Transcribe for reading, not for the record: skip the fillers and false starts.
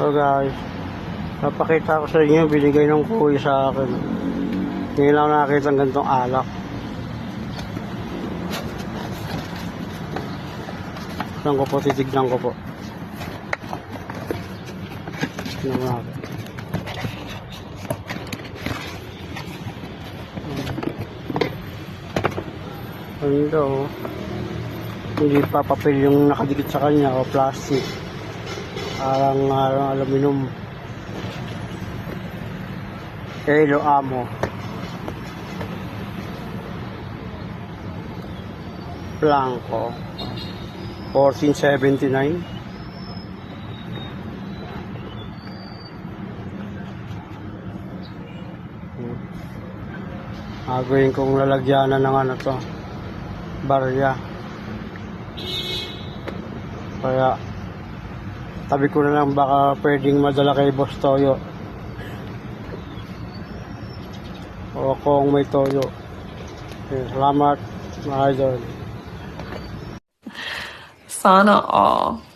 So guys, napakita ko sa inyo, binigay ng kuya sa akin. Ngayon lang nakakita ng ganitong alak. Tignan ko po, titignan ko po. Tignan natin. Ito, hindi pa papel yung nakadikit sa kanya o plastic. Parang aluminum. Kilo Amo. Blanco. 1479. Gagawin kong lalagyanan ng ano to, barya. Kaya tabi ko na lang, baka pwedeng madala kay Boss Toyo o kung may toyo. Okay, salamat mga idol. Sana all.